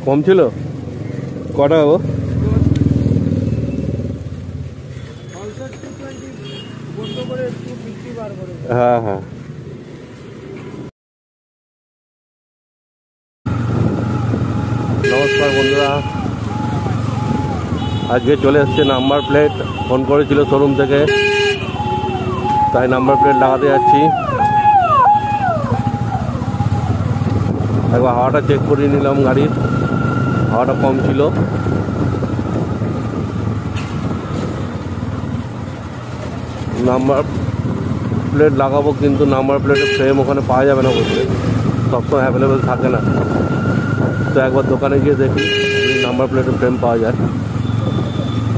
কম ছিল কটা গো? হ্যাঁ হ্যাঁ নমস্কার বন্ধুরা, আজকে চলে এসছে নাম্বার প্লেট। ফোন করেছিল শোরুম থেকে, তাই নাম্বার প্লেট লাগাতে যাচ্ছি। একবার হাওয়াটা চেক করে নিলাম, গাড়ির হাওয়াটা কম ছিল। নাম্বার প্লেট লাগাবো, কিন্তু নাম্বার প্লেটের ফ্রেম ওখানে পাওয়া যাবে না, বলছে সবসময় অ্যাভেলেবেল থাকে না। তো একবার দোকানে গিয়ে দেখি যদি নাম্বার প্লেটের ফ্রেম পাওয়া যায়,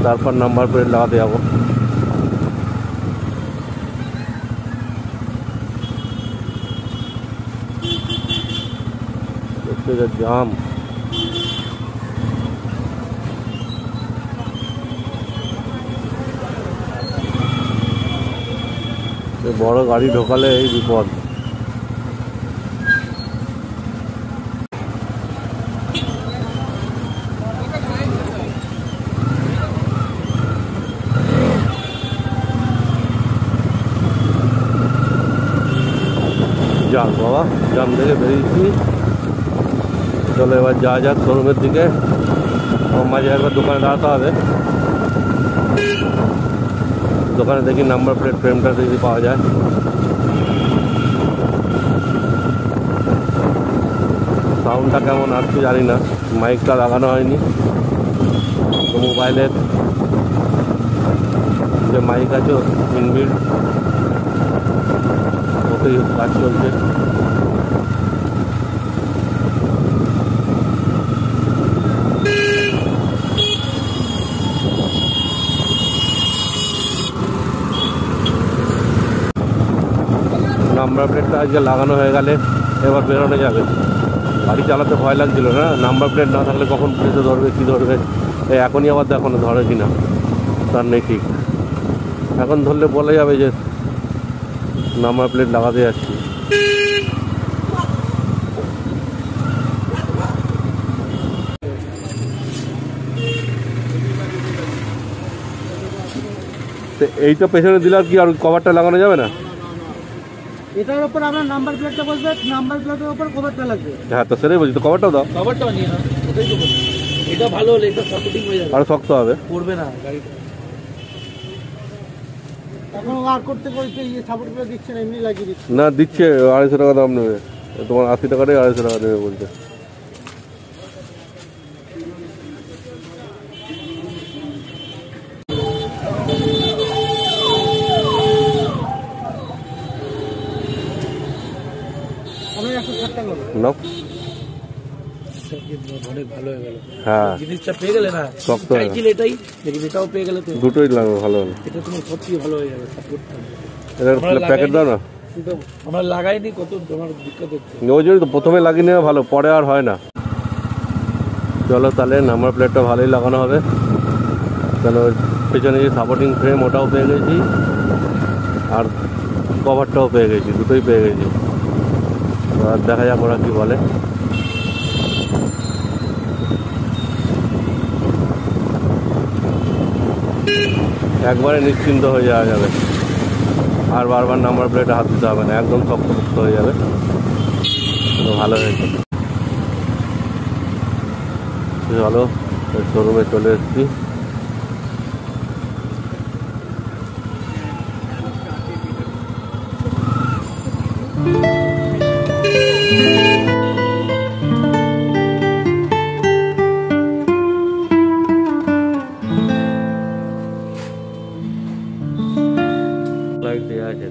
তারপর নাম্বার প্লেট লাগাতে যাবো। জাম বড় গাড়ি ঢোকালে এই বিপদ। যাক বাবা, জাম থেকে বেরিয়েছি। চলো এবার যাওয়া যাক শোরুমের দিকে। মাঝে একবার দোকানে দাঁড়াতে হবে, দোকানে দেখি নাম্বার প্লেট ফ্রেমটা যদি পাওয়া যায়। সাউন্ডটা কেমন আসছে জানি না, মাইকটা লাগানো হয়নি। তো মোবাইলের যে মাইক আছে ইনবিল্ট, ওতেই কাজ চলছে। নাম্বার প্লেটটা আজকে লাগানো হয়ে গেলে এবার বেরোনো যাবে। গাড়ি চালাতে ভয় লাগছিল না, নাম্বার প্লেট না থাকলে কখন পুলিশে ধরবে, কী ধরবে। এখনই আবার দেখো না ধরে কিনা, তার নেই ঠিক। এখন ধরলে বলা যাবে যে নাম্বার প্লেট লাগাতে যাচ্ছি। এইটা পেছনে দিলে আর কি আর কভারটা লাগানো যাবে না? এটার উপর আপনার নাম্বার প্লেটটা বলবে, নাম্বার প্লেটের উপর কভারটা লাগবে। হ্যাঁ তো সেটাই বলছি, তো কভারটাও দাও। কভারটাও নিয়ে নাও, ওটাই তো বলছি। এটা ভালো হলে এটা সাপোর্টিং হয়ে যাবে, আরো শক্ত হবে, পড়বে না গাড়িটা। এখন আর করতে করতে এই সাপোর্ট করে দিচ্ছে না, এমনি লাগিয়ে দিচ্ছে। না দিচ্ছে 250 টাকা দাম নেবে, তোমার 80 টাকাটাই 250 টাকা নেবে বলছে। অনেক ভালো হয়ে গেল, হ্যাঁ জিনিসটা পেয়ে গেলে না, শক্ত এটাই দেখি, এটাও পেয়ে গেলে তো দুটোই লাগবে, ভালো হলো। এটা তোমার সবচেয়ে ভালো হয়ে যাবে সাপোর্টটা। এটা প্যাকেট দাও না, কিন্তু আমরা লাগাইনি, কত তোমার দিক্কত হচ্ছে। ওই জন্য তো প্রথমে লাগিয়ে নেওয়া ভালো, পরে আর হয় না। চলো তাহলে নাম্বার প্লেটটা ভালোই লাগানো হবে, কেন পেছনে যে সাপোর্টিং ফ্রেম ওটাও পেয়ে গেছি, আর কভারটাও পেয়ে গেছি, দুটোই পেয়ে গেছি। আর দেখা যাক ওরা কী বলে। একবারে নিশ্চিন্ত হয়ে যাওয়া যাবে, আর বারবার নাম্বার প্লেটে হাত দিতে হবে না, একদম শক্তপোক্ত হয়ে যাবে। তো ভালো হয়েছে। চলো শোরুমে চলে এসেছি। লাইট দেওয়া আছে।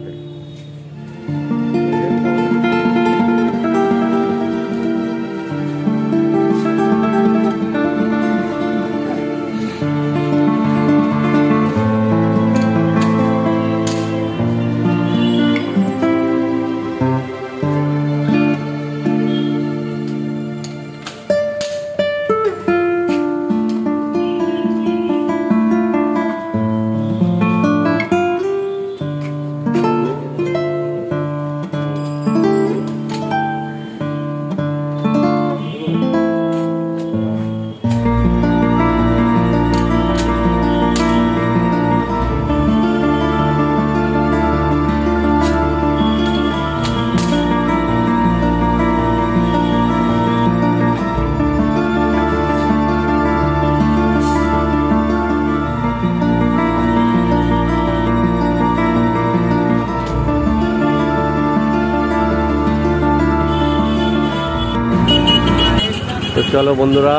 চলো বন্ধুরা,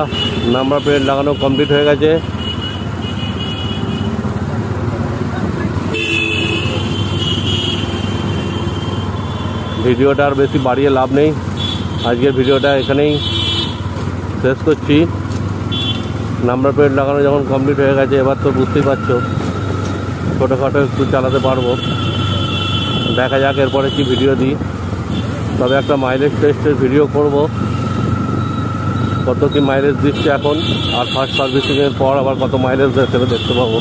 নাম্বার প্লেট লাগানো কমপ্লিট হয়ে গেছে। ভিডিওটা আর বেশি বাড়িয়ে লাভ নেই, আজকের ভিডিওটা এখানেই শেষ করছি। নাম্বার প্লেট লাগানো যখন কমপ্লিট হয়ে গেছে, এবার তো বুঝতেই পারছো ছোটোখাটো একটু চালাতে পারবো। দেখা যাক এরপরে কি ভিডিও দিই। তবে একটা মাইলেজ টেস্টের ভিডিও করব, কত কি মাইলেজ দিচ্ছে এখন, আর ফার্স্ট সার্ভিসিংয়ের পর আবার কত মাইলেজ দেয় সেটা দেখতে পাবো।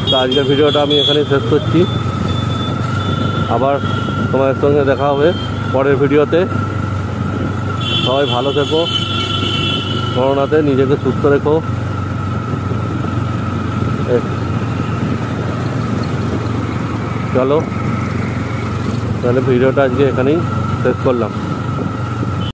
তো আজকের ভিডিওটা আমি এখানেই শেষ করছি। আবার তোমাদের সঙ্গে দেখা হবে পরের ভিডিওতে। সবাই ভালো থেকো, করোনাতে নিজেকে সুস্থ রেখো। চলো তাহলে ভিডিওটা আজকে এখানেই শেষ করলাম।